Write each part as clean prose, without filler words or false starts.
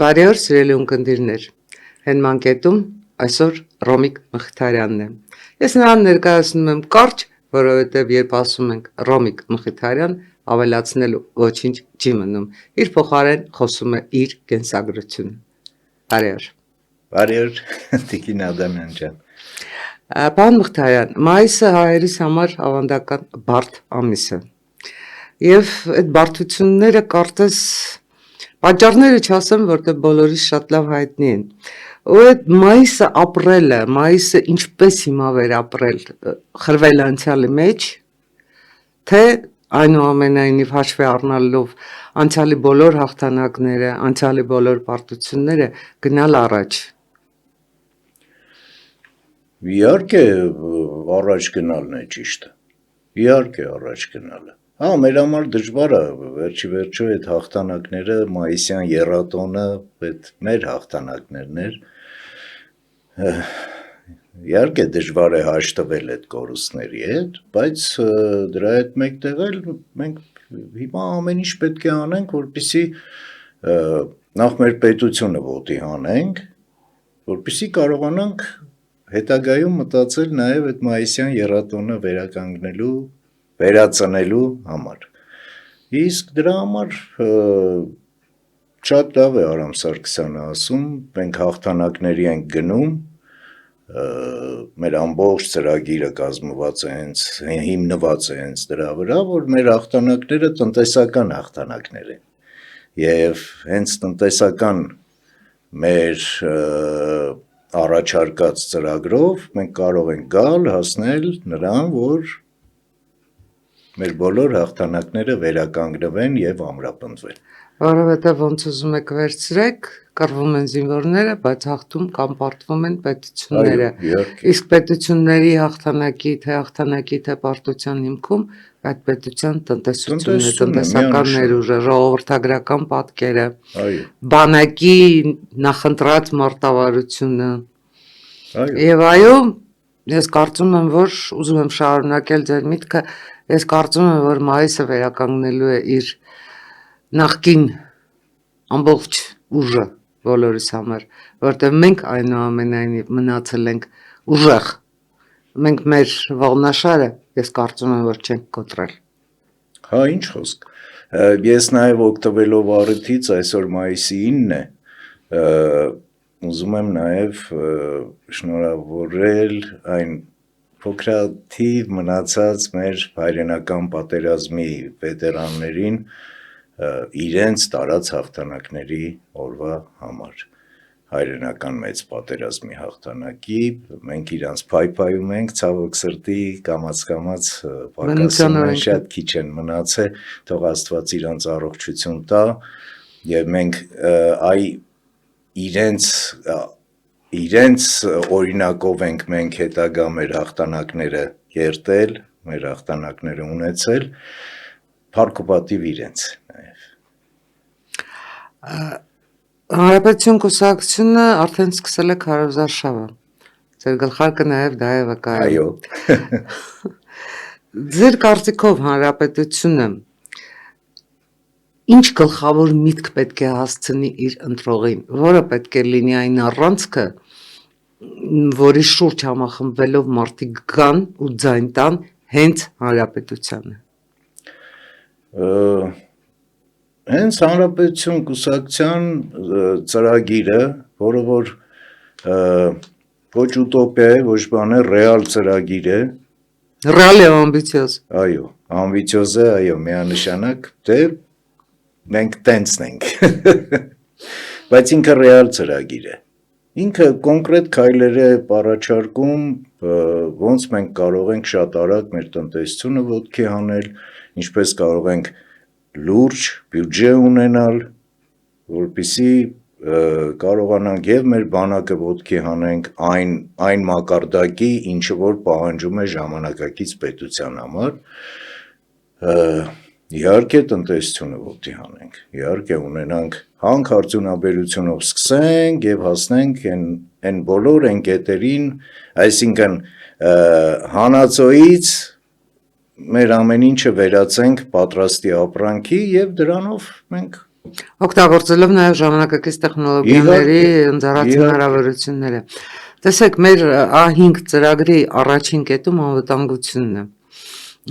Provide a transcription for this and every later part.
Բարի օր, սիրելի ունկնդիրներ, հենման կետում այսօր Ռոմիկ Մխիթարյանն է։ Ես նրան ներկայացնում եմ կարճ, որովհետև երբ ասում ենք Ռոմիկ Մխիթարյան, ավելացնելու ոչինչ չի մնում, իր փոխարեն խոսում է իր կենսագրությունը։ Բարի օր։ Բարի օր, Տիկին Ադամյան ջան։ Պարոն Մխիթարյան, մայիսը հայերիս համար ավանդական բարդ ամիս է։ Եվ այդ բարդությունները կարծես պատճառները չասեմ, որտեղ բոլորիս շատ լավ հայտնի են։ Ու այդ մայիսը ապրելը, մայիսը ինչպես հիմա վերապրել, խրվել անցյալի մեջ, թե այնուամենայնիվ հաշվի առնելով անցյալի բոլոր հաղթանակները, անցյալի բոլոր պարտությունները գնալ առաջ։ Իհարկե առաջ գնալն է ճիշտը։ Իհարկե առաջ գնալը։ Հա, մեր համար դժվար է, վերջի վերջո այդ հաղթանակները, մայիսյան եռատոնը, այդ մեր հաղթանակներն էր։ Իհարկե դժվար է հաշտվել այդ կորուստների հետ, բայց դրա հետ մեկտեղ էլ մենք հիմա ամեն ինչ պետք է անենք, որպեսզի նախ մեր պետությունը ոտի հանենք, որպեսզի կարողանանք հետագայում մտածել նաև այդ մայիսյան եռատոնը վերականգնելու, վերածնելու համար։ Իսկ դրա համար շատ լավ է Արամ Սարգսյանը ասում, մենք հաղթանակների ենք գնում, մեր ամբողջ ծրագիրը կազմված է հենց, հիմնված է հենց դրա վրա, որ մեր հաղթանակները տնտեսական հաղթանակներ են։ Եվ հենց տնտեսական մեր առաջարկած ծրագրով մենք կարող ենք գալ, հասնել նրան, որ մեր բոլոր հաղթանակները վերականգնվեն և ամրապնդվեն։ Որովհետև ոնց ուզում եք վերցրեք, կռվում են զինվորները, բայց հաղթում կամ պարտվում են պետությունները։ Իսկ պետությունների հաղթանակի, թե պարտության հիմքում այդ պետության տնտեսությունն է, տնտեսական ներուժը, ժողովրդագրական պատկերը, բանակի նախընտրած մարտավարությունը։ Եվ այո, ես կարծում եմ, որ ուզում եմ շարունակել ձեր միտքը, ես կարծում եմ, որ մայիսը վերականգնելու է իր նախկին ամբողջ ուժը բոլորիս համար, որտեղ մենք այնուամենայնիվ մնացել ենք ուժեղ, մենք մեր ողնաշարը, ես կարծում եմ, որ չենք կոտրել։ Հա, ինչ խոսք, ես նաև օգտվելով առիթից, այսօր մայիսի 9 է, ուզում եմ նաև շնորհավորել այն փոքրաթիվ մնացած մեր հայրենական պատերազմի վետերաններին իրենց տարած հաղթանակների օրվա համար, հայրենական մեծ պատերազմի հաղթանակի, մենք իրանց փայփայում ենք, ցավոք սրտի, կամաց պակասում են, շատ քիչ են մնացել, թող Աստված իրանց առողջություն տա, և մենք իրենց օրինակով ենք մենք հետագա մեր հաղթանակները կերտել, մեր հաղթանակները ունեցել, փառք ու պատիվ իրենց նաև։ Հանրապետություն կուսակցությունը արդեն սկսել է քարոզարշավը, ձեր գլխարկը նաև դա է վկայում։ Այո։ Ձեր կարծիքով հանրապետությունը ինչ գլխավոր միտք պետք է հասցնի իր ընտրողին, որը պետք է լինի այն առանցքը, որի շուրջ համախմբվելով մարդիկ գան ու ձայն տան հենց հանրապետությանը։ Հենց հանրապետություն կուսակցության ծրագիրը, որը որ ոչ ուտոպիա է, ոչ բան է, ռեալ ծրագիր է։ Ռեալ և ամբիցիոզ։ Այո, ամբիցիոզ է, այո, միանշանակ, դե մենք տենցն ենք, բայց ինքը ռեալ ծրագիր է, ինքը կոնկրետ քայլեր է առաջարկում, ոնց մենք կարող ենք շատ արագ մեր տնտեսությունը ոտքի հանել, ինչպես կարող ենք լուրջ բյուջե ունենալ, որպեսզի կարողանանք և մեր բանակը ոտքի հանենք այն մակարդակի, ինչը որ պահանջում է ժամանակակից պետության համար, իհարկե տնտեսությունը ոտքի հանենք, իհարկե ունենանք հանք արդյունաբերությունով սկսենք և հասնենք այն բոլոր այն կետերին, այսինքն հանածոյից մեր ամեն ինչը վերածենք պատրաստի ապրանքի և դրանով մենք Օգտագործելով նաև ժամանակակից տեխնոլոգիաների ընձեռած հնարավորությունները։ Տեսեք, մեր A5 ծրագրի առաջին կետում անվտանգությունն է։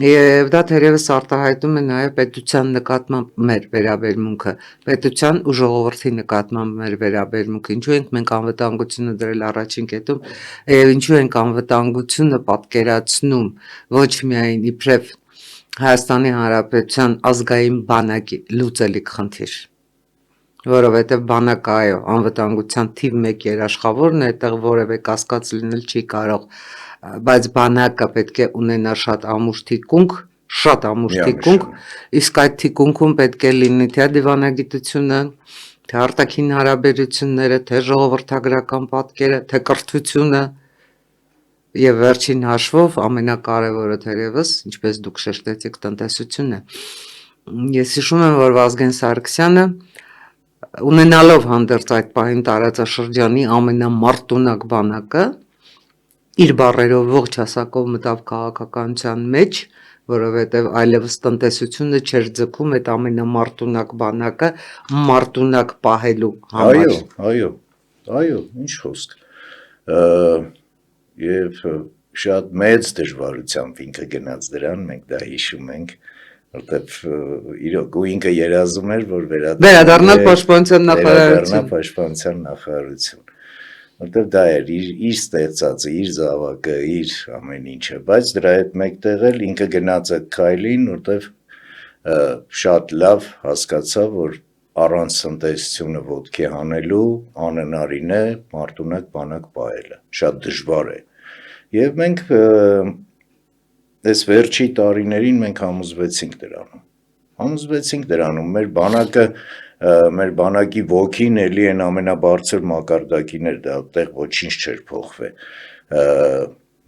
Եվ դա թերևս արտահայտում է նաև պետության նկատմամբ մեր վերաբերմունքը, պետության ու ժողովրդի նկատմամբ մեր վերաբերմունքը։ Ինչու ենք մենք անվտանգությունը դրել առաջին կետում, եւ ինչու ենք անվտանգությունը պատկերացնում ոչ միայն իբրև Հայաստանի Հանրապետության ազգային բանակի լուծելիք խնդիր, որովհետև բանակը այո, անվտանգության թիվ 1 երաշխավորն է, այդտեղ որևէ կասկած լինել չի կարող, բայց բանակը պետք է ունենա շատ ամուր թիկունք, իսկ այդ թիկունքում պետք է լինի թե դիվանագիտությունը, թե արտաքին հարաբերությունները, թե ժողովրդագրական պատկերը, թե կրթությունը, եւ վերջին հաշվով ամենակարևորը թերևս, ինչպես դուք շեշտեցիք, տնտեսությունն է։ Ես հիշում եմ, որ Վազգեն Սարգսյանը ունենալով հանդերձ այդ պահին տարածաշրջանի ամենամարտունակ բանակը, իր բառերով ողջ հասակով մտավ քաղաքականության մեջ, որովհետև այլևս տնտեսությունը չէր ձգում այդ ամենամարտունակ բանակը մարտունակ պահելու համար։ Այո, ինչ խոսք։ Եվ շատ մեծ դժվարությամբ ինքը գնաց դրան, մենք դա հիշում ենք, որտեվ իրոք ու ինքը երազում էր, որ վերադառնալ պաշտպանության նախարարություն, որտեվ դա էր իր ստեղծածը, իր զավակը, իր ամեն ինչը, բայց դրա հետ մեկտեղ էլ ինքը գնաց այդ քայլին, որտեվ շատ լավ հասկացավ, որ առանց տնտեսությունը ոտքի հանելու անհնարին է մարտունակ բանակ պահելը, շատ դժվար է։ Եվ մենք այս վերջի տարիներին մենք համոզվեցինք դրանում, մեր բանակի ոգին էլի են ամենաբարձր մակարդակին էր, դա այդտեղ ոչինչ չէր փոխվել,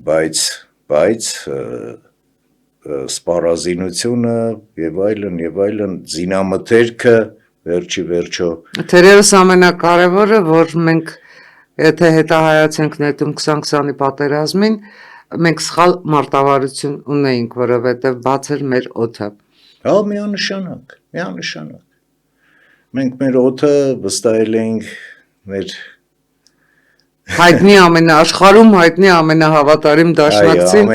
բայց սպառազինությունը եւ այլն, զինամթերքը վերջի վերջո։ Թերևս ամենակարևորը, որ մենք եթե հետահայացենք նետում 2020-ի պատերազմին, մենք սխալ մարտավարություն ունեինք, որովհետև բաց էր մեր օդը։ Հա, միանշանակ։ Մենք մեր օդը վստահել էինք մեր աշխարհում հայտնի ամենահավատարիմ դաշնակցին,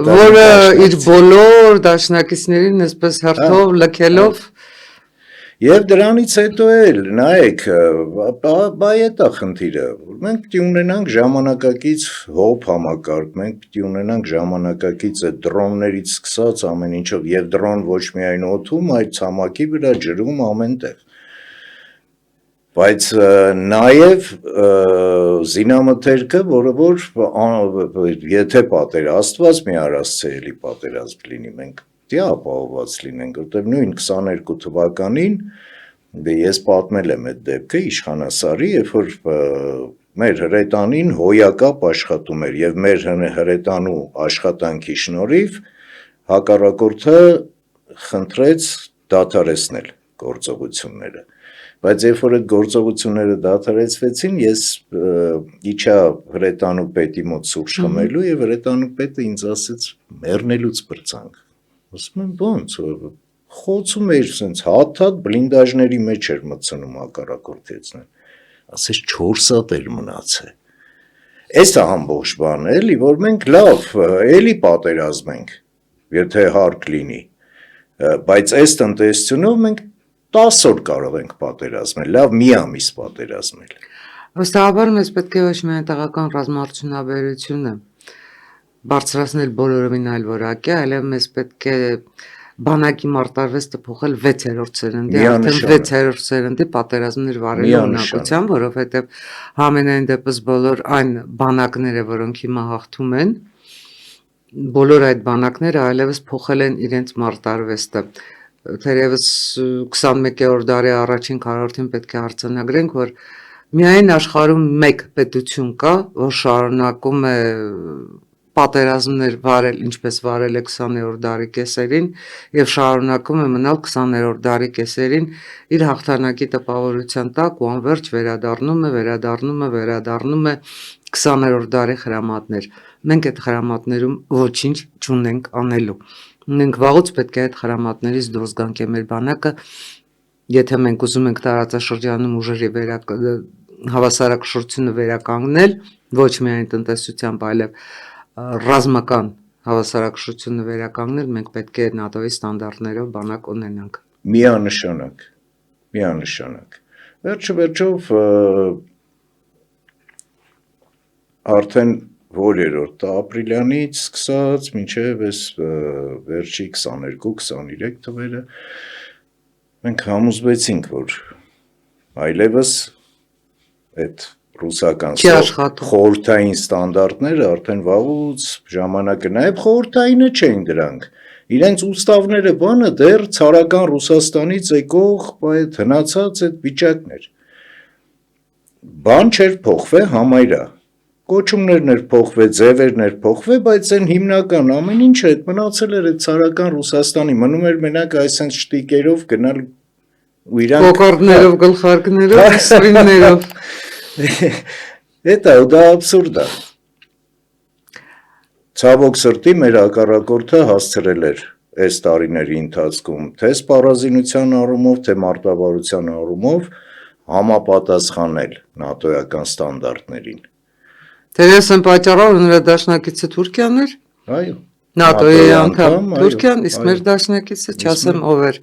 որը իր բոլոր դաշնակիցներին այսպես հերթով լքելով Եվ դրանից հետո էլ, նայեք, բայ էտա խնդիրը, մենք պիտի ունենանք ժամանակակից հոբ համակարգ, մենք պիտի ունենանք ժամանակակից այդ դրոններից սկսած ամեն ինչով, եւ դրոն ոչ միայն օդում, այլ ցամաքի վրա, ջրում, ամենտեղ։ Բայց նաեւ զինամթերքը, որը եթե Աստված մի առասցե էլի պատերազմ լինի, մենք պիտի ապահովված լինենք, որտեղ նույն 22 թվականին ես պատմել եմ այդ դեպքը իշխանասարի, երբ որ մեր հրետանին հոյակապ աշխատում էր եւ մեր հրետանու աշխատանքի շնորհիվ հակառակորդը խնդրեց դադարեցնել գործողությունները, բայց երբ որ այդ գործողությունները դադարեցվեցին, ես իջա հրետանու պետի մոտ սուրճ խմելու եւ հրետանու պետը ինձ ասեց մեռնելուց բրծանք։ Ասում եմ ո՞նց, խոցում էր սենց հաթ բլինդաժների մեջ էր մտցնում հակառակորդեցնել, ասես 4 սատ էր մնացել։ Էս է ամբողջ բանը, էլի, որ մենք լավ, էլի պատերազմենք, եթե հարկ լինի, բայց այս տնտեսությունով մենք 10 օր կարող ենք պատերազմել, լավ մի ամիս պատերազմել։ Վստահաբար մեզ պետք է ոչ միայն տեղական ռազմաարդյունաբերությունը բարձրացնել բոլորովին այլ որակի, այլև մեզ պետք է բանակի մարտարվեստը փոխել 6-րդ սերնդի, արդեն 6-րդ սերնդի պատերազմներ վարելու ունակությամբ, որովհետև համենայն դեպս բոլոր այն բանակները, որոնք հիմա հաղթում են, բոլոր այդ բանակները այլևս փոխել են իրենց մարտարվեստը։ Թերևս 21-րդ դարի առաջին քառորդին պետք է արձանագրենք, որ միայն աշխարհում մեկ պետություն կա, որ շարունակում է պատերազմներ վարել, ինչպես վարել է 20-րդ դարի կեսերին եւ շարունակում է մնալ 20-րդ դարի կեսերին իր հաղթանակի տպավորության տակ ու անverջ վերադառնում է 20-րդ դարի խրամատներ։ Մենք այդ խրամատներում ոչինչ չունենք անելու։ Մենք վաղուց պետք է այդ խրամատներից դուրս գանք եւ մեր բանակը եթե մենք ուզում ենք տարածաշրջանում ուժերի հավասարակշռությունը վերականգնել, ոչ միայն տնտեսությամբ, այլև ռազմական հավասարակշռությունը վերականգնել, մենք պետք է ՆԱՏՕ-ի ստանդարտներով բանակ ունենանք։ Միանշանակ։ Վերջով արդեն որերորդ ապրիլյանից սկսած մինչև այս վերջի 22-23 թվերը մենք համոզվեցինք, որ այլևս այդ ռուսական խորհրդային ստանդարտները արդեն վաղուց ժամանակը, նաև խորհրդայինը չեն դրանք, իրենց ուստավները բանը դեռ ցարական Ռուսաստանից եկող այդ հնացած այդ վիճակն էր, բան չէր փոխվել համայրա, կոչումներն էր փոխվել, ձևերն էր փոխվել, բայց այն հիմնական ամեն ինչը այդ մնացել էր այդ ցարական Ռուսաստանի, մնում էր մենակ այսպես շտիկերով գնալ ու իրանք կոկորդներով, գլխարկներով, սրիններով։ Դա աբսուրդ է։ Ցավոք սրտի մեր հակառակորդը հասցրել էր այս տարիների ընթացքում թե սպառազինության առումով, թե մարտավարության առումով համապատասխանել ՆԱՏՕ-ական ստանդարտներին։ Դերս են պատճառով նրա դաշնակիցը Թուրքիան էր։ Այո։ ՆԱՏՕ-ի անդամ Թուրքիան, իսկ մեր դաշնակիցը չասեմ ով էր։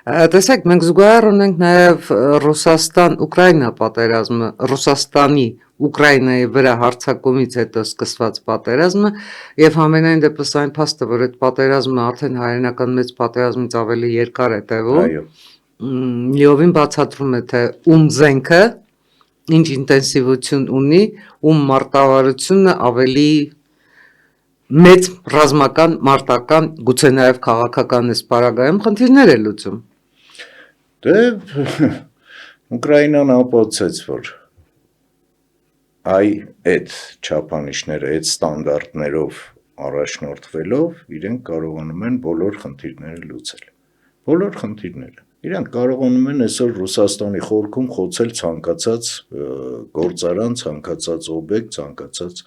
Տեսեք, մենք զուգահեռ ունենք նաև Ռուսաստան-Ուկրաինա պատերազմը, Ռուսաստանի Ուկրաինայի վրա հարձակումից հետո սկսված պատերազմը, եւ համենայն դեպս այն փաստը, որ այդ պատերազմը արդեն հայերենական մեծ պատերազմից ավելի երկար է տևում, լիովին բացատրում է թե ում զենքը ինչ ինտենսիվություն ունի, ում մարտավարությունը ավելի մեծ ռազմական, մարտական, գուցե նաև քաղաքական սպառագայում խնդիրներ է լուծում։ Դե Ուկրաինան ապացուցեց, որ այդ չափանիշները, այդ ստանդարտներով առաջնորդվելով իրենք կարողանում են բոլոր խնդիրները լուծել։ Բոլոր խնդիրները։ Իրանք կարողանում են այսօր Ռուսաստանի խորքում խոցել ցանկացած գործարան, ցանկացած օբյեկտ, ցանկացած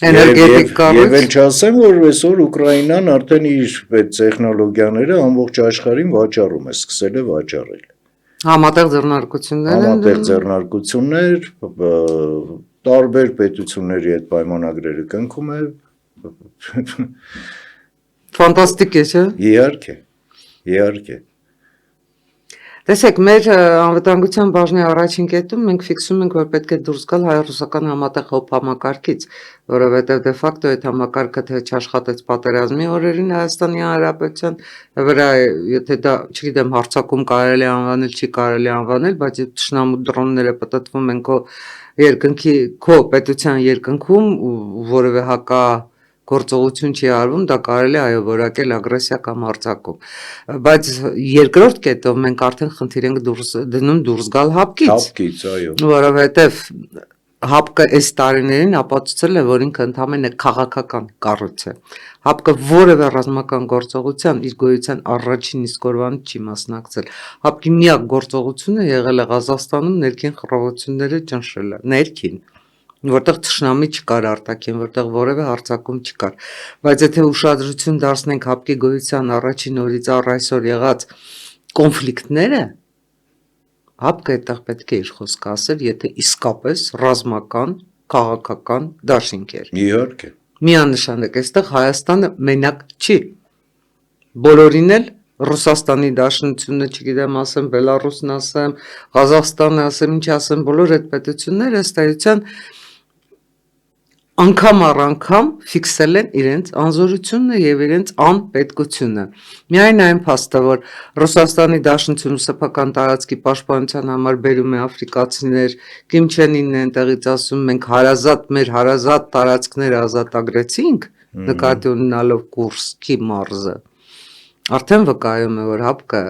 էներգետիկ կառույց։ Եվ էլ չասեմ, որ այսօր Ուկրաինան արդեն իր այդ տեխնոլոգիաները ամբողջ աշխարհին վաճառում է, սկսել է վաճառել։ Համատեղ ձեռնարկություններ, տարբեր պետությունների հետ պայմանագրերը կնքում է։ Ֆանտաստիկ է, չէ՞։ Իհարկե։ Տեսեք, մեր անվտանգության բաժնի առաջին կետում մենք ֆիքսում ենք, որ պետք է դուրս գալ հայ-ռուսական համատեղ հոբ համակարգից, որովհետև դե ֆակտո այդ համակարգը թե չաշխատեց պատերազմի օրերին Հայաստանի Հանրապետության վրա, եթե դա, չգիտեմ, հարձակում կարելի է անվանել, չի կարելի անվանել, բայց այդ թշնամու դրոնները պտտվում են քո պետության երկնքում, որևէ գործողություն չի արվում, դա կարելի այո որակել ագրեսիա կամ հարձակում։ Բայց երկրորդ կետով մենք արդեն խնդիր ենք դնում դուրս գալ հապկից, այո։ որովհետև հապկը այս տարիներին ապացուցել է, որ ինքը ընդամենը քաղաքական կառույց է։ Հապկը որևէ ռազմական գործողության իր գոյության առաջին իսկ օրվանից չի մասնակցել։ Հապկի միակ գործողությունը եղել է Ղազախստանում ներքին խռովությունները ճնշելը, ներքին, որտեղ թշնամի չկար արտաքին, որտեղ որևէ հարձակում չկար։ Բայց եթե ուշադրություն դարձնենք հապկի գոյության առաջին օրից առ այսօր եղած կոնֆլիկտները, հապկը այդտեղ պետք է իր խոսքը ասել, եթե իսկապես ռազմական, քաղաքական դաշինք էր։ Իհարկե։ Միանշանակ այստեղ Հայաստանը մենակ չի։ Բոլորին էլ Ռուսաստանի Դաշնությունը, չգիտեմ, ասեմ, Բելարուսն ասեմ, Ղազախստանը ասեմ, ինչ ասեմ, բոլոր այդ պետությունները ըստ էության անգամ առ անգամ ֆիքսել են իրենց անզորությունը եւ իրենց անպետքությունը։ Միայն այն փաստը, որ Ռուսաստանի Դաշնությունը սեփական տարածքի պաշտպանության համար բերում է աֆրիկացիներ, Կիմ Չեն Ինն է այնտեղից ասում, մենք մեր հարազատ տարածքները ազատագրեցինք, նկատի ունենալով Կուրսկի մարզը, արդեն վկայում է, որ հապկը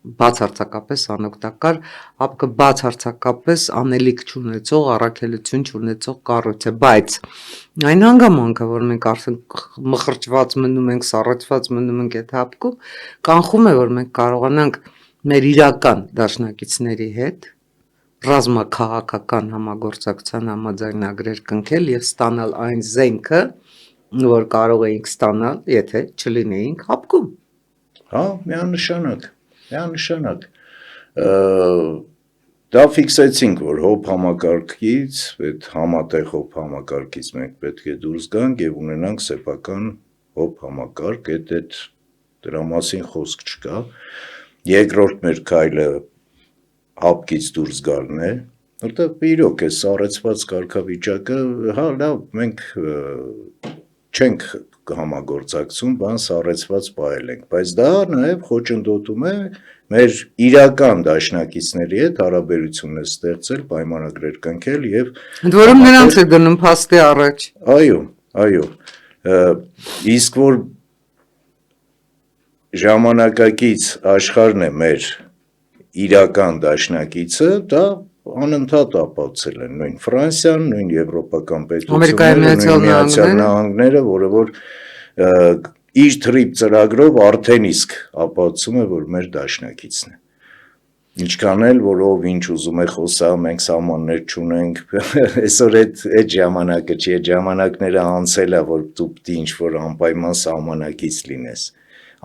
բացարձակապես անօգտակար, հապկը բացարձակապես անելիք չունեցող, առաքելություն չունեցող կառույց է, բայց այն հանգամանքը, որ մենք արդեն մխրճված մնում ենք, սառեցված մնում ենք այդ հապկում, կանխում է, որ մենք կարողանանք մեր իրական դաշնակիցների հետ ռազմաքաղաքական համագործակցության համաձայնագրեր կնքել եւ ստանալ այն զենքը, որ կարող էինք ստանալ, եթե չլինեինք հապկում։ Միանշանակ։ Դա ֆիքսեցինք, որ հոբ համակարգից, այդ համատեղ հոբ համակարգից մենք պետք է դուրս գանք եւ ունենանք սեփական հոբ համակարգ, այդ դրա մասին խոսք չկա։ Երկրորդ մեր քայլը հապկից դուրս գալն է, որտեղ իրոք է սառեցված կարգավիճակը, հա լավ, մենք չենք համագործակցում, բան սառեցված պահել ենք, բայց դա նաև խոչընդոտում է մեր իրական դաշնակիցների հետ հարաբերություններ ստեղծել, պայմանագրեր կնքել եւ ընդ որում նրանց է դնում փաստի առաջ։ Այո, իսկ որ ժամանակակից աշխարհն է մեր իրական դաշնակիցը, դա անընդհատ ապացուցել են նույն Ֆրանսիան, նույն եվրոպական պետությունները, նույն Միացյալ Նահանգները, որը որ իր թրիպ ծրագրով արդեն իսկ ապացուցում է, որ մեր դաշնակիցն է։ Ինչքան էլ որ ով ինչ ուզում է խոսա, մենք սահմաններ չունենք, այսօր այդ ժամանակը չի, այդ ժամանակները անցել է, որ դու պիտի ինչ-որ անպայման սահմանակից լինես։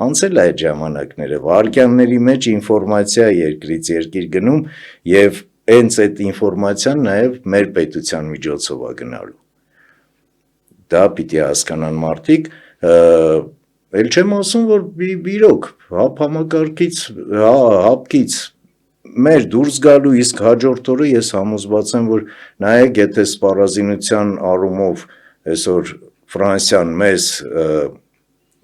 Անցել է այդ ժամանակները, վայրկյանների մեջ ինֆորմացիա երկրից երկիր գնում եւ հենց այդ ինֆորմացիան նաև մեր պետության միջոցով է գնալու։ Դա պիտի հասկանան մարդիկ, էլ չեմ ասում, որ իրոք համակարգից, հապկից մեր դուրս գալու իսկ հաջորդ օրը ես համոզված եմ, որ նայեք, եթե սպառազինության առումով այսօր Ֆրանսիան մեզ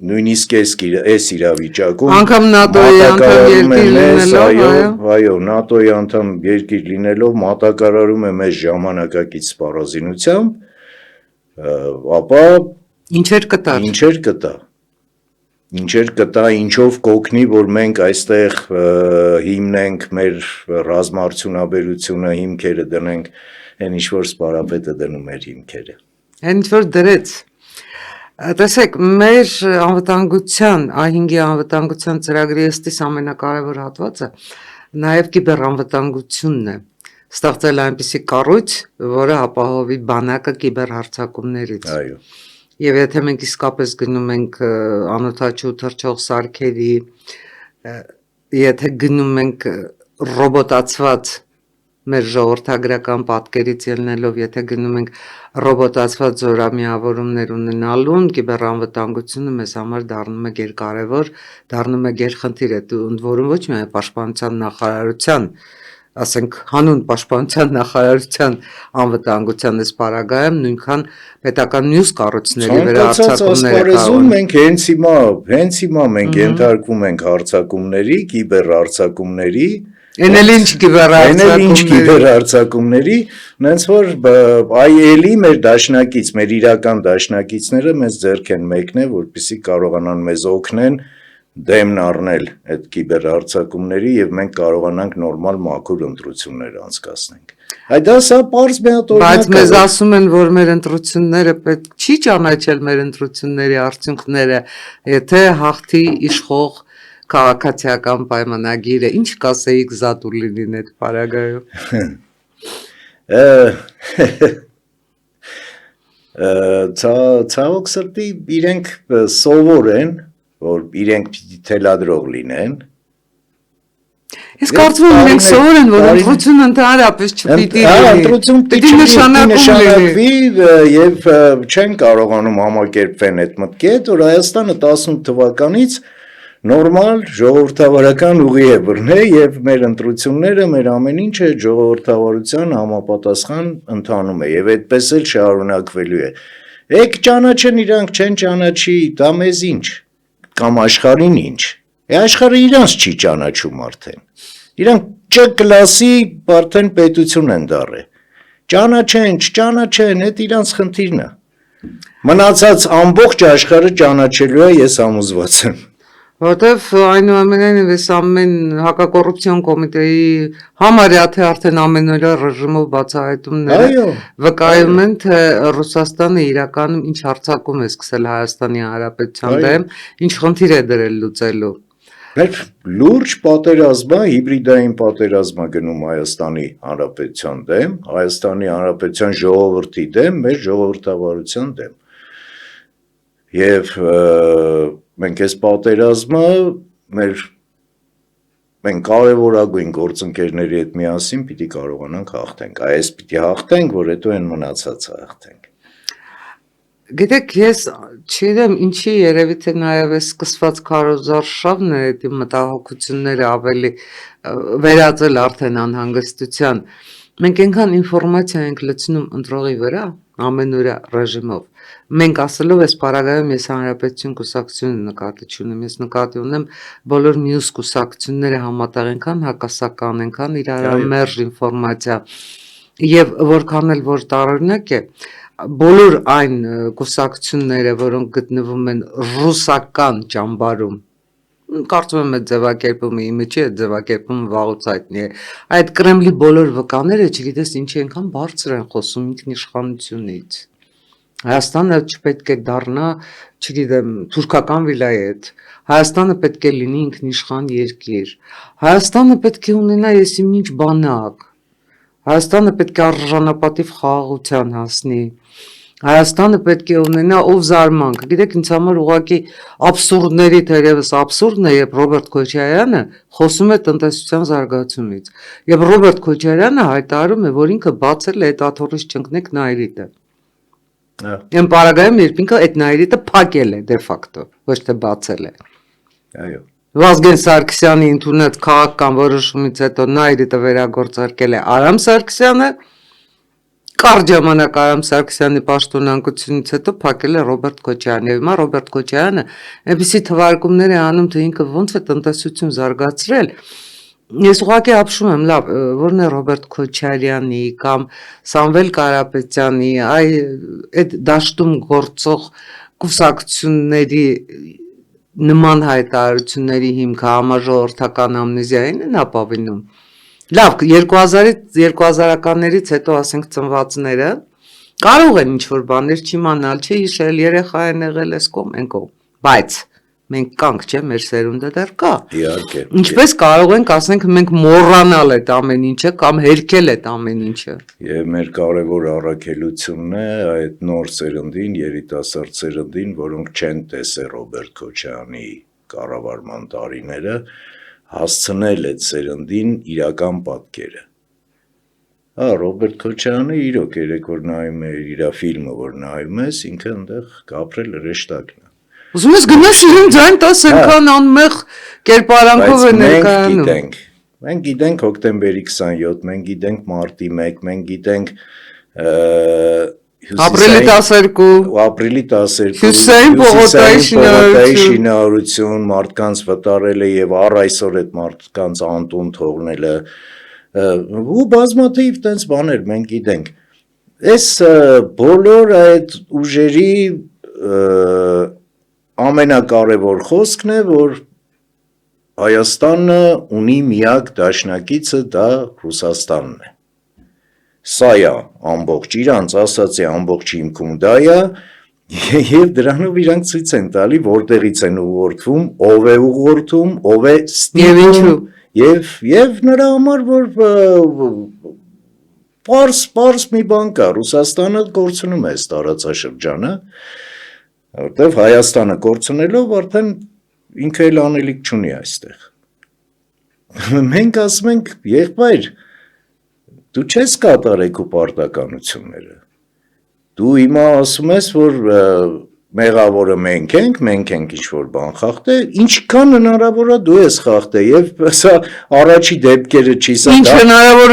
նույնիսկ այս իրավիճակում անգամ ՆԱՏՕ-ի անդամ երկիր լինելով, այո, ՆԱՏՕ-ի անդամ երկիր լինելով մատակարարում է մեզ ժամանակակից սպառազինությամբ, ապա ինչեր կտա, ինչով կօգնի, որ մենք այստեղ հիմնենք մեր ռազմաարդյունաբերությունը, հիմքերը դնենք, այն ինչ-որ սպարապետը դնում էր հիմքերը։ Այն ինչ-որ դրեց։ Տեսեք, մեր անվտանգության, A5-ի անվտանգության ծրագրի ըստիս ամենակարևոր հատվածը նաև կիբեռանվտանգությունն է։ Ստեղծել այնպիսի կառույց, որը ապահովի բանակը կիբեռհարձակումներից։ Այո։ Եվ եթե մենք իսկապես գնում ենք անօդաչու թռչող սարքերի, եթե գնում ենք ռոբոտացված մեր ժողովրդագրական պատկերից ելնելով, եթե գնում ենք ռոբոտացված զորամիավորումներ ունենալուն, կիբեռանվտանգությունը մեզ համար դառնում է գերկարևոր, դառնում է գերխնդիր, ընդ որում ոչ միայն պաշտպանության նախարարության, ասենք հանուն պաշտպանության նախարարության անվտանգության այս պարագայում նույնքան պետական մյուս կառույցների վրա հարձակումները կան։ Մենք հենց հիմա մենք ենթարկվում ենք հարձակումների, կիբեռհարձակումների, Այն էլ ինչ կիբեռհարձակումների, նենց որ այելի մեր դաշնակից, մեր իրական դաշնակիցները մեզ ձեռք են մեկնել, որպեսզի կարողանան մեզ օգնեն դեմն առնել այդ կիբեռհարձակումների եւ մենք կարողանանք նորմալ մաքուր ընտրություններ անցկացնենք։ Դա սա պարզ մի հատ օրինակ է։ Բայց մեզ ասում են, որ մեր ընտրությունները պետք չի ճանաչել մեր ընտրությունների արդյունքները, եթե հաղթի իշխող քաղաքացիական պայմանագիրը, ինչ կասեիք Զատուլինին այդ պարագայում։ Ցավոք սրտի իրենք սովոր են, որ իրենք պիտի թելադրող լինեն։ Ես կարծում եմ իրենք սովոր են, որ ընտրությունը ընդհանրապես չպիտի լինի։ Ընտրություն պիտի նշանակվի եւ չեն կարողանում համակերպվել այդ մտքի հետ, որ Հայաստանը 18 թվականից նորմալ ժողովրդավարական ուղի է բռնել եւ մեր ընտրությունները, մեր ամեն ինչը ժողովրդավարության համապատասխան ընթանում է եւ այդպես էլ շարունակվելու է։ Եք ճանաչեն իրանք, չեն ճանաչի, դա մեզ ինչ, կամ աշխարհին ինչ։ Աշխարհը իրանց չի ճանաչում արդեն։ Իրանք Չ կլասի արդեն պետություն են դառել։ Ճանաչեն, չճանաչեն, այդ իրանց խնդիրն է։ Մնացած ամբողջ աշխարհը ճանաչելու է, ես համոզված եմ։ Որտեվ այնուամենայնիվ այս ամեն հակակոռուպցիոն կոմիտեի համարյա թե արդեն ամենօրյա ռեժիմով բացահայտումները վկայում են, թե Ռուսաստանը իրականում ինչ հարձակում է սկսել Հայաստանի Հանրապետության դեմ, ինչ խնդիր է դրել լուծելու։ Մեր լուրջ պատերազմը, հիբրիդային պատերազմը գնում Հայաստանի Հանրապետության դեմ, Հայաստանի Հանրապետության ժողովրդի դեմ, մեր ժողովրդավարության դեմ։ Եվ մենք այս պատերազմը մեր մենք կարևորագույն գործընկերների հետ միասին պիտի կարողանանք հաղթենք, այս պիտի հաղթենք, որ հետո այն մնացածը հաղթենք։ Գիտեք, ես չգիտեմ ինչի երևի թե նաև այս սկսված քարոզարշավն է այդ մտահոգությունները ավելի վերածել արդեն անհանգստության։ Մենք այնքան ինֆորմացիա ենք լցնում ընտրողի վրա ամենօրյա ռեժիմով։ Մենք ասելով այս պարագայում ես Հանրապետություն կուսակցությունը նկատի չունեմ, ես նկատի ունեմ բոլոր մյուս կուսակցությունները համատեղ այնքան հակասական, այնքան իրարամերժ ինֆորմացիա եւ որքան էլ որ տարօրինակ է բոլոր այն կուսակցությունները, որոնք գտնվում են ռուսական ճամբարում, կարծում եմ այդ ձևակերպումը իմը չի, այդ ձևակերպումը վաղուց հայտնի է։ Այդ Կրեմլի բոլոր վկաները, չգիտես ինչի այնքան բարձր են խոսում ինքնիշխանությունից։ Հայաստանը չպետք է դառնա, չգիտեմ, թուրքական վիլայետ։ Հայաստանը պետք է լինի ինքնիշխան երկիր։ Հայաստանը պետք է ունենա եսիմինչ բանակ։ Հայաստանը պետք է արժանապատիվ խաղաղության հասնի։ Հայաստանը պետք է ունենա ով զարմանք։ Գիտեք, ինձ համար ուղղակի աբսուրդների թերևս աբսուրդն է, երբ Ռոբերտ Քոչարյանը խոսում է տնտեսության զարգացումից։ Եվ Ռոբերտ Քոչարյանը հայտարարում է, որ ինքը բացել է այդ աթոռից չընկնեք Նայիրիտը։ Այն պարագայում, երբ ինքը այդ Նայիրիտը փակել է դե ֆակտո, ոչ թե բացել է։ Այո։ Վազգեն Սարգսյանի ընդունած քաղաքական որոշումից հետո Նայիրիտը վերագործարկել է Արամ Սարգսյանը, կարճ ժամանակ Արամ Սարգսյանի պաշտոնանկությունից հետո փակել է Ռոբերտ Քոչարյանը։ Հիմա Ռոբերտ Քոչարյանը այնպիսի թվարկումներ է անում, թե ինքը ոնց է տնտեսություն զարգացրել։ Ես ուղղակի ապշում եմ, լավ, որն է Ռոբերտ Քոչարյանի կամ Սամվել Կարապետյանի, այդ դաշտում գործող կուսակցությունների նման հայտարարությունների հիմքը համաժողովրդական ամնեզիային են ապավինում։ Լավ, 2000-ականներից հետո ասենք ծնվածները կարող են ինչ-որ բաներ չիմանալ, չհիշել, երեխա են եղել այս կողմ, այն կողմ, բայց մենք կանք, չէ, մեր սերունդը դեռ կա։ Իհարկե։ Ինչպես կարող ենք, ասենք, մենք մոռանալ այդ ամեն ինչը կամ հերքել այդ ամեն ինչը։ Եվ մեր կարևոր առաքելությունն է այդ նոր սերնդին, երիտասարդ սերնդին, որոնք չեն տեսել Ռոբերտ Քոչարյանի կառավարման տարիները, հասցնել այդ սերնդին իրական պատկերը։ Ռոբերտ Քոչարյանը իրոք երեք որ նայում է իր ֆիլմը, որ նայում ես, ինքը այնտեղ կապրել հրեշտակն է։ Ուզում ես գնաս իրեն ձայն տաս այնքան անմեղ կերպարանքով է ներկայանում։ Մենք գիտենք հոկտեմբերի 27, մենք գիտենք մարտի 1, մենք գիտենք ապրիլի 12, Հյուսիսային պողոտայի շինարարություն, մարդկանց վտարել է եւ առ այսօր այդ մարդկանց անտուն թողնելը ու բազմաթիվ տենց բաներ մենք գիտենք։ Այս բոլոր այդ ուժերի ամենակարևոր խոսքն է, որ Հայաստանը ունի միակ դաշնակիցը դա Ռուսաստանն է։ Սա է ամբողջ իրանց ասացի ամբողջ հիմքում դա է եւ դրանով իրանք ցույց են տալի որտեղից են ուղղորդվում, ով է ուղղորդում, ով է ստիպում եւ նրա համար որ պարս մի բան կա, Ռուսաստանը կորցնում է այս տարածաշրջանը, որտեվ Հայաստանը կորցնելով արդեն ինքը էլ անելիք չունի այստեղ։ Մենք ասում ենք, եղբայր, դու չես կատարել քո պարտականությունները։ Դու հիմա ասում ես, որ մեղավորը մենք ենք ինչ-որ բան խախտել, ինչքան հնարավոր է դու ես խախտել եւ սա առաջի դեպքերը չի սա։ Ինչ հնարավոր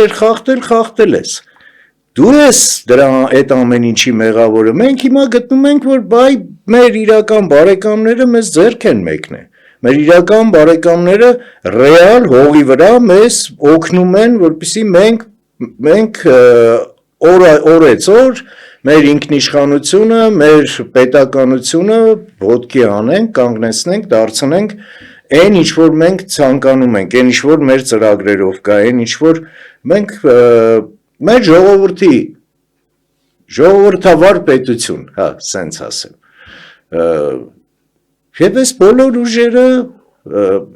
էր խախտել, խախտել ես։ Դու ես դրա այդ ամեն ինչի մեղավորը։ Մենք հիմա գտնում ենք, որ բայ մեր իրական բարեկամները մեզ ձեռք են մեկնել։ Մեր իրական բարեկամները ռեալ հողի վրա մեզ օգնում են, որպեսզի մենք օրեցօր մեր ինքնիշխանությունը, մեր պետականությունը ոտքի անենք, կանգնեցնենք, դարձնենք այն ինչ որ մենք ցանկանում ենք, այն ինչ որ մեր ծրագրերով կա, այն ինչ որ մենք մեր ժողովրդավար պետություն, սենց ասեմ։ Եվ այս բոլոր ուժերը,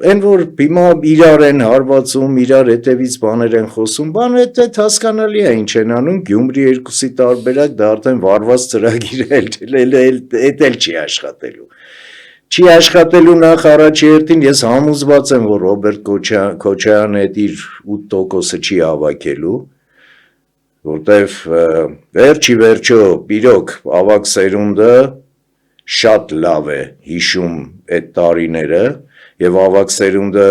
այն որ հիմա իրար են հարվածում, իրար հետևից բաներ են խոսում, բանը այդ հասկանալի է ինչ են անում, Գյումրի 2-ի տարբերակ դա արդեն վարված ծրագիր էլ չի աշխատելու։ չի աշխատելու նախ առաջի հերթին, ես համոզված եմ, որ Ռոբերտ Քոչարյանը այդ իր 8%-ը չի հավաքելու, որտեվ վերջի վերջո իրոք ավագ սերունդը շատ լավ է հիշում այդ տարիները եւ ավագ սերունդը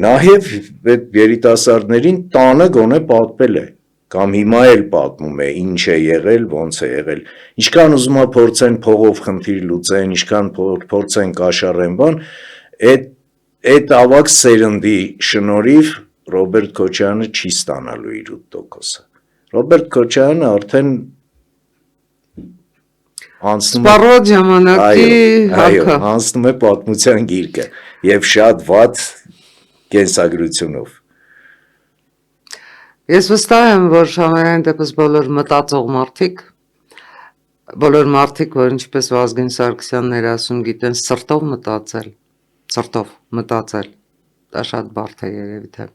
նաեւ այդ երիտասարդներին տանը գոնե պատմել է կամ հիմա էլ պատմում է ինչ է եղել, ոնց է եղել, ինչքան ուզում է փորձեն փողով խնդիր լուծեն, ինչքան փորձեն կաշառեն բան, այդ ավագ սերնդի շնորհիվ Ռոբերտ Քոչարյանը չի ստանալու իր 8%-ը։ Ռոբերտ Քոչարյանը արդեն Սպառոտ ժամանակի հակը անցնում է պատմության գիրկը եւ շատ վատ կենսագրությունով։ Ես վստահ եմ, որ համենայն դեպս բոլոր մտածող մարդիկ, որ ինչպես Վազգեն Սարգսյանն էր ասում, գիտեն սրտով մտածել, դա շատ բարդ է երևի թե։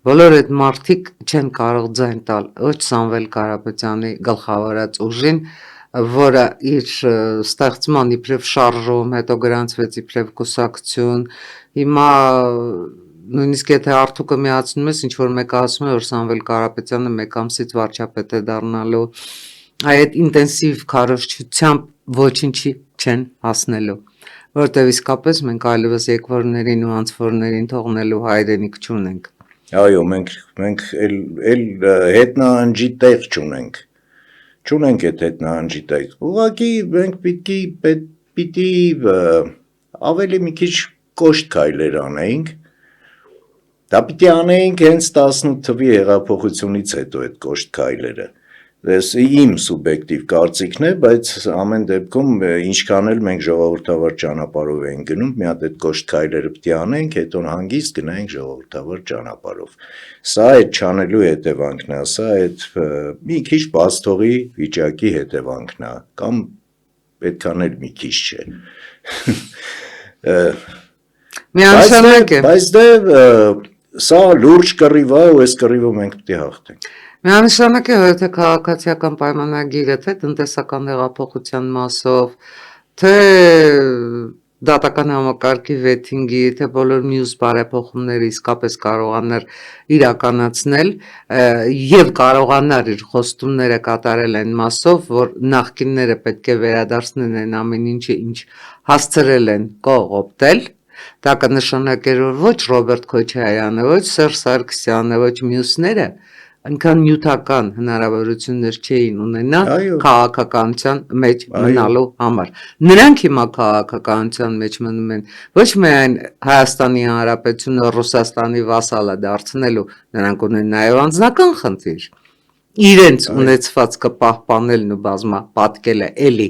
Բոլոր այդ մարդիկ չեն կարող ձայն տալ ոչ Սամվել Կարապետյանի գլխավորած ուժին, որը իր ստեղծման իբրև շարժում, հետո գրանցվեց իբրև կուսակցություն, հիմա նույնիսկ եթե Արթուկը միացնում ես, ինչ որ մեկը ասում է, որ Սամվել Կարապետյանը մեկ ամսից վարչապետ է դառնալու, այդ ինտենսիվ քարոզչությամբ ոչինչի չեն հասնելու, որտեղ իսկապես մենք այլևս եկվորներին ու անցվորներին թողնելու հայրենիք չունենք։ Այո, մենք էլ հետնահանջի տեղ չունենք։ Չունենք այդ հետնահանջի տեղ։ Ուղղակի մենք պիտի ավելի մի քիչ կոշտ քայլեր անեինք։ Դա պիտի անեինք հենց 18 թվականի հեղափոխությունից հետո այդ կոշտ քայլերը։ Դες իմ սուբյեկտիվ կարծիքն է, բայց ամեն դեպքում ինչքան էլ մենք ժողովրդավար ճանապարհով ենք գնում, մի հատ այդ կոշտ քայլերը պիտի անենք, հետո հանգիստ գնայինք ժողովրդավար ճանապարհով։ Սա այդ չանելու հետևանքն է, սա այդ մի քիչ բացթողի վիճակի հետևանքն է, կամ այդքան էլ մի քիչ չէ։ Միանշանակ է։ Բայց դե սա լուրջ կռիվ է, ու այս կռիվը մենք պիտի հաղթենք։ Միանշանակ է, թե քաղաքացիական պայմանագիրը, թե տնտեսական հեղափոխության մասով, թե դատական համակարգի վեթինգի, թե բոլոր մյուս բարեփոխումները իսկապես կարողանար իրականացնել եւ կարողանար իր խոստումները կատարել այն մասով, որ նախկինները պետք է վերադարձնեն այն ամեն ինչը, ինչ հասցրել են կողոպտել, դա կնշանակեր, որ ոչ Ռոբերտ Քոչարյանը, ոչ Սերժ Սարգսյանը, ոչ մյուսները այնքան նյութական հնարավորություններ չէին ունենա քաղաքականության մեջ մնալու համար։ Նրանք հիմա քաղաքականության մեջ մնում են ոչ միայն Հայաստանի Հանրապետությունը Ռուսաստանի վասալը դարձնելու, նրանք ունեն նաև անձնական խնդիր։ Իրենց ունեցվածքը պահպանելն ու բազմապատկելը էլի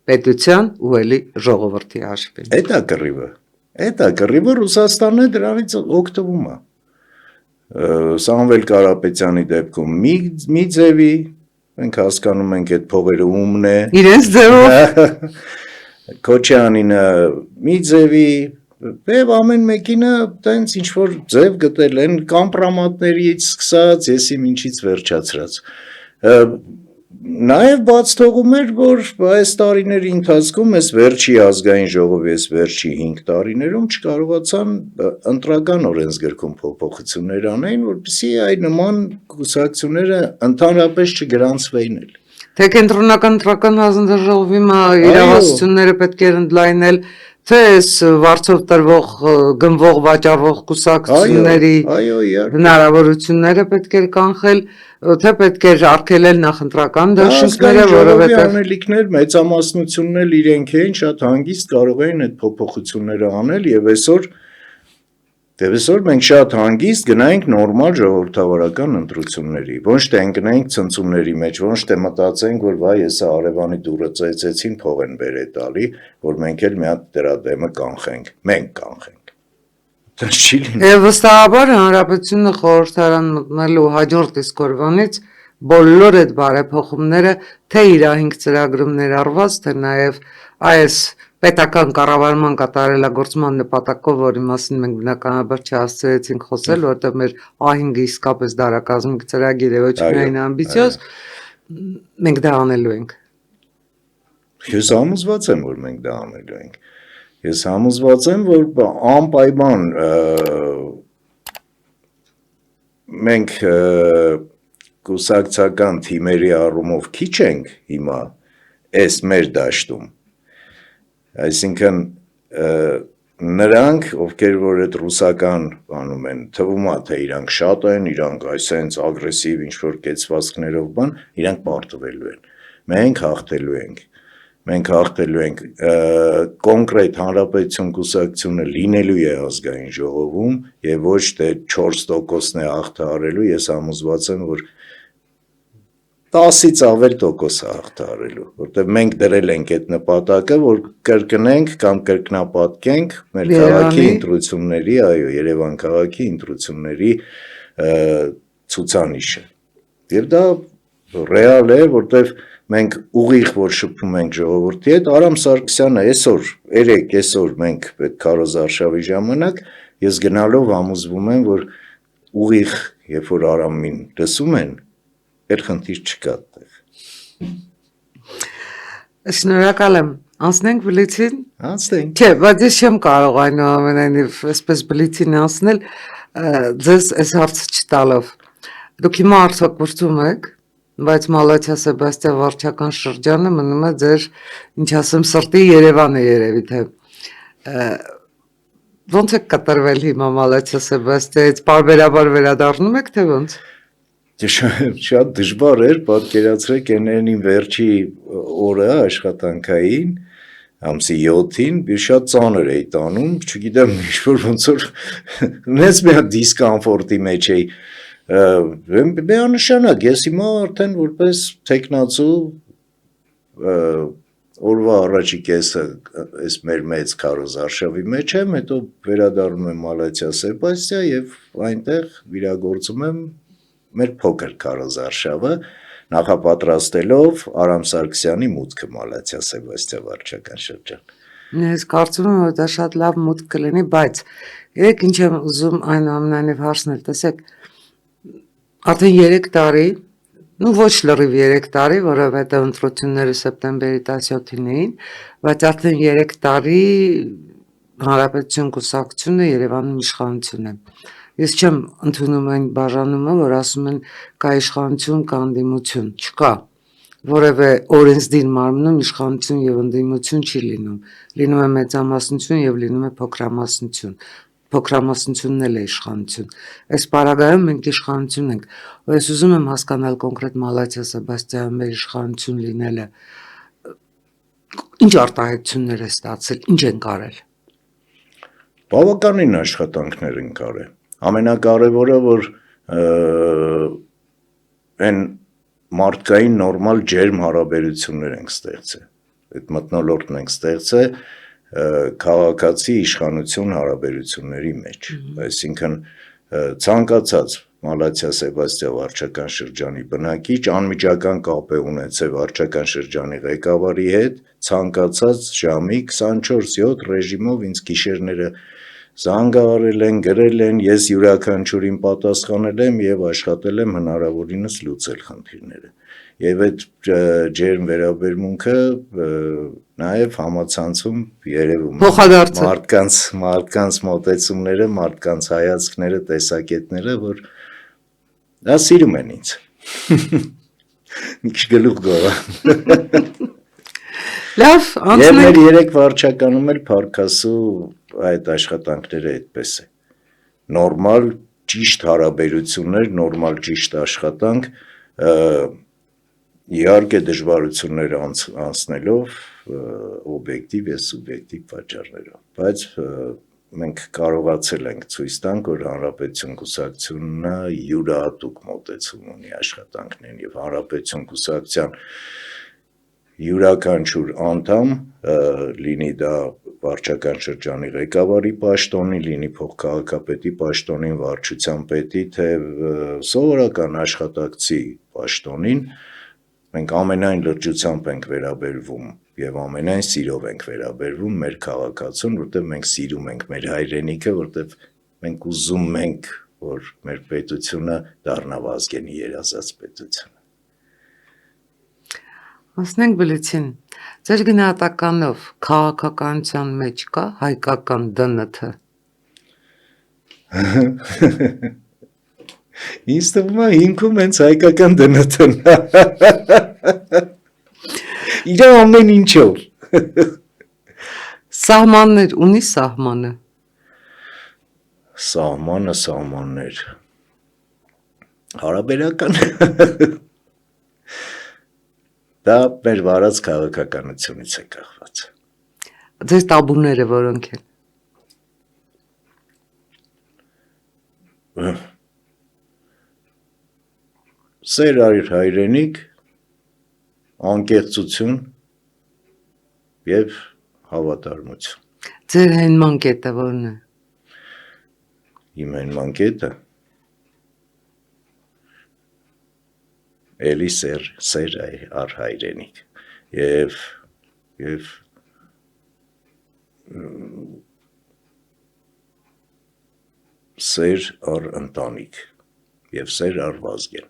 պետության ու էլի ժողովրդի հաշվին։ Այդ է կռիվը Ռուսաստանն է դրանից օգտվում է։ Սամվել Կարապետյանի դեպքում մի ձևի, մենք հասկանում ենք այդ փողերը ումն է։ Իրենց ձևով։ Քոչյանինը մի ձևի, եւ ամեն մեկինը տենց ինչ որ ձև գտել են կամպրամատներից սկսած, եսի ինչից վերջացրած։ Նաև բաց թողում էր, որ այս տարիների ընթացքում այս վերջի ազգային ժողովի այս վերջի 5 տարիներում չկարողացան ընտրական օրենսգրքում փոփոխություններ անեն, որպեսզի այդ նման կուսակցությունները ընդհանրապես չգրանցվեին էլ։ Թե կենտրոնական ընտրական հանձնաժողովի իրավասությունները պետք էր ընդլայնել, թե վարձով տրվող գնվող վաճառվող կուսակցությունների հնարավորությունները պետք էր կանխել, թե պետք էր արգելել նախընտրական դաշինքները, որովհետև անելիքներ մեծամասնությունն էլ իրենք էին շատ հանգիստ կարող էին այդ փոփոխությունները անել եւ այսօր մենք շատ հանգիստ գնայինք նորմալ ժողովրդավարական ընտրությունների, ոչ թե ընկնենք ցնցումների մեջ, ոչ թե մտածենք, որ վայ, հեսա Արևանի դուրը ծեծեցին, փող են բերե տալի, որ մենք էլ մի հատ դրա դեմը կանխենք, մենք կանխենք։ Դա չի լինի։ Եվ վստահաբար հանրապետությունը խորհրդարան մտնելու հաջորդ իսկ օրվանից բոլոր այդ բարեփոխումները թե իրահինգ ծրագրում ներառված, թե նաև այս պետական կառավարման կատարելագործման նպատակով, որի մասին մենք բնականաբար չհասցրեցինք խոսել, որտեղ մեր A5-ը իսկապես դարակազմիկ ծրագիր է, ոչ միայն ամբիցիոզ, մենք դա անելու ենք։ Ես համոզված եմ, որ մենք դա անելու ենք։ Ես համոզված եմ, որ անպայման մենք կուսակցական թիմերի առումով քիչ ենք հիմա այս մեր դաշտում, այսինքն նրանք, ովքեր որ այդ ռուսական բանում են, թվում է, թե իրանք շատ են, իրանք այսենց ագրեսիվ ինչ-որ կեցվածքներով բան, իրանք պարտվելու են, մենք հաղթելու ենք, կոնկրետ հանրապետություն կուսակցությունը լինելու է ազգային ժողովում և ոչ թե 4%-ն է հաղթահարելու, ես համոզված եմ, որ 10-ից ավել տոկոս է հաղթահարելու, որտեղ մենք դրել ենք այդ նպատակը, որ կրկնենք կամ կրկնապատկենք մեր քաղաքի ընտրությունների, այո, Երևան քաղաքի ընտրությունների ցուցանիշը։ Եվ դա ռեալ է, որտեղ մենք ուղիղ որ շփվում ենք ժողովրդի հետ, Արամ Սարգսյանը այսօր մենք այդ քարոզարշավի ժամանակ ես գնալով համոզվում եմ, որ ուղիղ երբ որ Արամին լսում են, այդ խնդիր չկա այդտեղ։ Շնորհակալ եմ։ Անցնենք բլիցին։ Անցնենք։ Չէ, բայց ես չեմ կարող այնուամենայնիվ այսպես բլիցին անցնել ձեզ այս հարցը չտալով։ Դուք հիմա արձակուրդում եք, բայց Մալաթիա Սեբաստիա վարչական շրջանը մնում է ձեր, ինչ ասեմ, սրտի Երևանը երևի թե։ Ոնց եք կտրվել հիմա Մալաթիա Սեբաստիայից, պարբերաբար վերադառնում եք, թե ոնց։ Շատ դժվար էր, պատկերացրեք էներին վերջի օրը աշխատանքային, ամսի 7-ին, շատ ծանր էի տանում, չգիտեմ ինչ-որ ոնց որ նենց մի հատ դիսկամֆորտի մեջ էի, միանշանակ, ես հիմա արդեն որպես թեկնածու օրվա առաջի կեսը այս մեր մեծ քարոզարշավի մեջ եմ, հետո վերադառնում եմ Մալաթիա Սեբաստիա և այնտեղ իրագործում եմ մեր փոքր քարոզարշավը, նախապատրաստելով Արամ Սարգսյանի մուտքը Մալաթիա Սեբաստիա վարչական շրջան։ Ես կարծում եմ, որ դա շատ լավ մուտք կլինի, բայց երեք ինչ եմ ուզում այնուամենայնիվ հարցնել, տեսեք, արդեն 3 տարի, ոչ լրիվ 3 տարի, որովհետև ընտրությունները սեպտեմբերի 17-ին էին, բայց արդեն 3 տարի Հանրապետություն կուսակցությունը Երևանում իշխանություն է։ Ես չեմ ընդունում այն բաժանումը, որ ասում են կա իշխանություն, կա ընդդիմություն, չկա։ Որևէ օրենսդիր մարմնում իշխանություն և ընդդիմություն չի լինում։ Լինում է մեծամասնություն և լինում է փոքրամասնություն։ Փոքրամասնությունն էլ է իշխանություն։ Այս պարագայում մենք իշխանություն ենք։ Ես ուզում եմ հասկանալ կոնկրետ Մալաթիա Սեբաստիայում մեր իշխանություն լինելը ինչ արտահայտություններ է ստացել, ինչ ենք արել։ Բավականին աշխատանքներ ենք արել։ Ամենակարևորը, որ այն մարդկային նորմալ ջերմ հարաբերություններ ենք ստեղծել, այդ մթնոլորտն ենք ստեղծել քաղաքացի իշխանություն հարաբերությունների մեջ, այսինքն ցանկացած Մալաթիա Սեբաստիա վարչական շրջանի բնակիչ անմիջական կապ է ունեցել վարչական շրջանի ղեկավարի հետ, ցանկացած ժամի 24/7 ռեժիմով ինձ գիշերները զանգահարել են, գրել են, ես յուրաքանչյուրին պատասխանել եմ և աշխատել եմ հնարավորինս լուծել խնդիրները։ Եվ այդ ջերմ վերաբերմունքը նաև համացանցում երևում մարդկանց մոտեցումները, մարդկանց հայացքները, տեսակետները, որ դա սիրում են ինձ։ Մի քիչ գլուխ գոռա։ Լավ, Եվ մեր 3 վարչականում էլ փառքասու այդ աշխատանքները այդպես է։ Նորմալ ճիշտ հարաբերություններ, նորմալ ճիշտ աշխատանք, իհարկե դժվարություններ անցնելով օբյեկտիվ և սուբյեկտիվ պատճառներով, բայց մենք կարողացել ենք ցույց տանք, որ Հանրապետություն կուսակցությունը յուրահատուկ մոտեցում ունի աշխատանքներին և Հանրապետություն կուսակցության յուրաքանչյուր անդամ, լինի դա վարչական շրջանի ղեկավարի պաշտոնի, լինի փոխքաղաքապետի պաշտոնին, վարչության պետի, թե սովորական աշխատակցի պաշտոնին, մենք ամենայն լրջությամբ ենք վերաբերվում և ամենայն սիրով ենք վերաբերվում մեր քաղաքացուն, որտեղ մենք սիրում ենք մեր հայրենիքը, որտեղ մենք ուզում ենք, որ մեր պետությունը դառնա ազգերի երազած պետություն։ Ասնենք բլիցին, ձեր գնահատականով քաղաքականության մեջ կա հայկական ԴՆԹ։ Ինձ թվում է հիմքում հենց հայկական ԴՆԹ-ն է։ Իր ամեն ինչով։ Սահմաններ ունի սահմանը։ Սահմաններ։ Հարաբերական։ Դա մեր վարած քաղաքականությունից է կախված։ Ձեր տաբուները որոնք են։ Սեր արիր հայրենիք, անկեղծություն և հավատարմություն։ Ձեր հենման կետը որն է։ Իմ հենման կետը էլի սեր առ հայրենիք և սեր առ ընտանիք և սեր առ Վազգեն։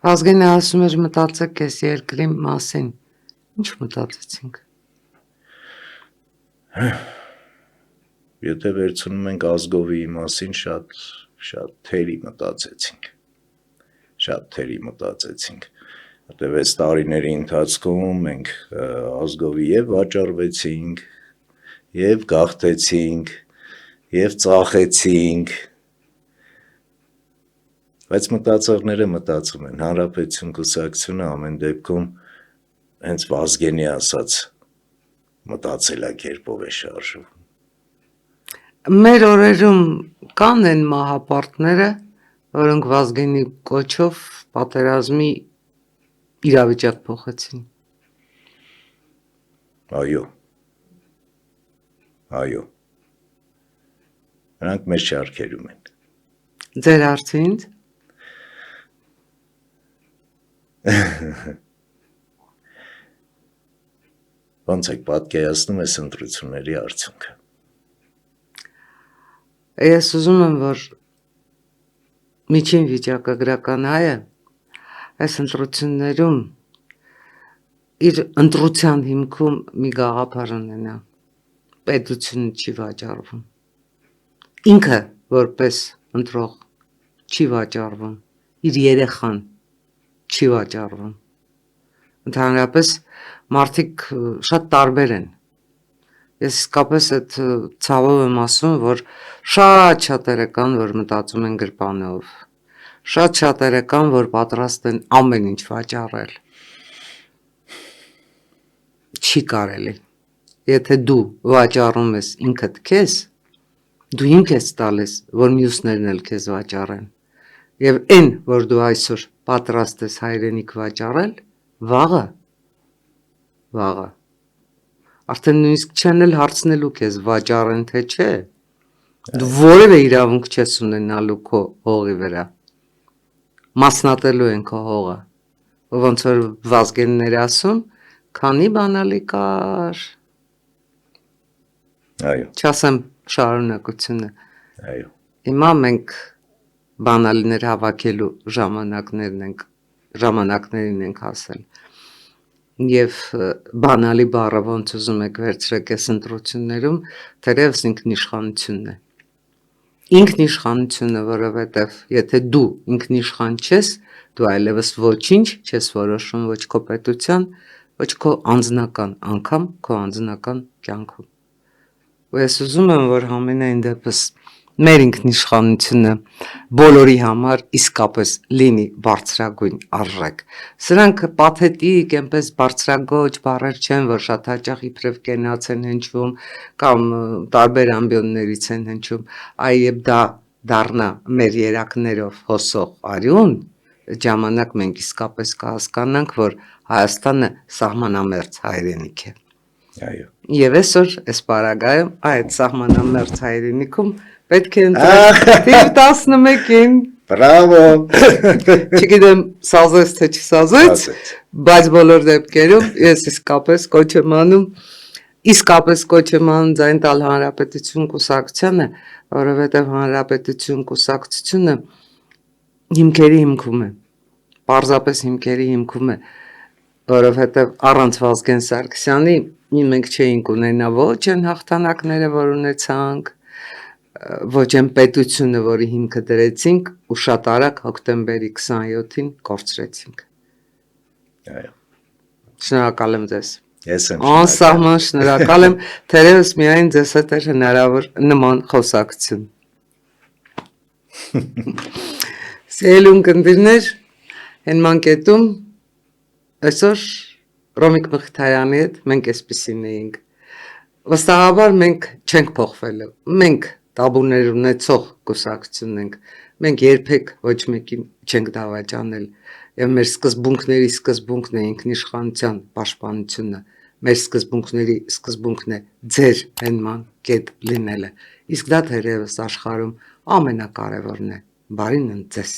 Վազգենը ասում էր մտածեք ես երկրի մասին։ Ինչ մտածեցինք։ Եթե վերցնում ենք ազգովի մասին շատ թերի մտածեցինք։ Որտև այս տարիների ընթացքում մենք ազգովի և վաճառվեցինք, և գաղթեցինք, և ծախեցինք, բայց մտածողները մտածում են, Հանրապետություն կուսակցությունը ամեն դեպքում հենց Վազգենի ասած մտածելակերպով է շարժվում։ Մեր օրերում կան են մահապարտները, որոնք Վազգենի կոչով պատերազմի իրավիճակ փոխեցին։ Այո։ Նրանք մեր շարքերում են։ Ձեր արդինդ։ Ոնց եք պատկերացնում այս ընտրությունների արդյունքը։ Ես ուզում եմ, որ միջին վիճակագրական հայը այս ընտրություններում իր ընտրության հիմքում մի գաղափար ունենա։ Պետությունը չի վաճառվում։ Ինքը որպես ընտրող չի վաճառվում։ Իր երեխան չի վաճառվում։ Ընդհանրապես մարդիկ շատ տարբեր են։ Ես իսկապես այդ ցավով եմ ասում, որ շատ շատերը կան, որ մտածում են գրպանով։ Շատ շատերը կան, որ պատրաստ են ամեն ինչ վաճառել։ Չի կարելի։ Եթե դու վաճառում ես ինքդ քեզ, դու հիմք ես տալիս, որ մյուսներն էլ քեզ վաճառեն։ Եվ այն, որ դու այսօր պատրաստ ես հայրենիք վաճառել, վաղը արդեն նույնիսկ չեն էլ հարցնելու քեզ վաճառեն թե չէ։ Դու որևէ իրավունք չես ունենալու քո հողի վրա։ Մասնատելու են քո հողը։ Ոնց որ Վազգեններ ասում, քանի բանալի կար։ Այո։ Չասեմ շարունակությունը։ Այո։ Հիմա մենք բանալիներ հավաքելու ժամանակներին ենք հասել։ Եվ բանալի բառը ոնց ուզում եք վերցրեք այս ընտրություններում, թերևս ինքնիշխանությունն է։ Ինքնիշխանությունը, որովհետև եթե դու ինքնիշխան չես, դու այլևս ոչինչ չես որոշում ոչ քո պետության, ոչ քո անձնական, անգամ քո անձնական կյանքում։ Ու ես ուզում եմ, որ համենայն դեպս մեր ինքնիշխանությունը բոլորի համար իսկապես լինի բարձրագույն արժեք։ Սրանք պաթետիկ, այնպես բարձրագոչ բառեր չեն, որ շատ հաճախ իբրև կենաց են հնչվում կամ տարբեր ամբիոններից են հնչում, այբ դա դառնա մեր երակներով հոսող արյուն, ժամանակ մենք իսկապես կհասկանանք, որ Հայաստանը սահմանամերձ հայրենիք է։ Այո։ Եվ այսօր այս պարագայում այդ սահմանամերձ հայրենիքում պետք է ընտրել թիվ 11-ին։ Բրավո։ Չգիտեմ սազեց թե չսազեց, բայց բոլոր դեպքերում ես իսկապես կոչ եմ անում ձայն տալ Հանրապետություն կուսակցությանը, որովհետև Հանրապետություն կուսակցությունը հիմքերի հիմքում է, պարզապես հիմքերի հիմքում է։ որովհետև առանց Վազգեն Սարգսյանի մենք չէինք ունենա ոչ այն հաղթանակները, որ ունեցանք, ոչ այն պետությունը, որի հիմքը դրեցինք ու շատ արագ հոկտեմբերի 27-ին կորցրեցինք։ Այո։ Շնորհակալ եմ ձեզ։ Ես եմ Անսահման շնորհակալ եմ, թերևս միայն ձեզ հետ էր հնարավոր նման խոսակցություն։ Սիրելի ունկնդիրներ, հենման կետում այսօր Ռոմիկ Մխիթարյանի հետ մենք այսպիսին էինք։ Վստահաբար մենք չենք փոխվել։ Մենք տաբուներ ունեցող կուսակցություն ենք։ Մենք երբեք ոչ մեկին չենք դավաճանել։ Եվ մեր սկզբունքն է ինքնիշխանության պաշտպանությունը։ Մեր սկզբունքների սկզբունքն է ձեր հենման կետ լինելը։ Իսկ դա թերևս աշխարհում ամենակարևորն է։ Բարին ընդ ձեզ։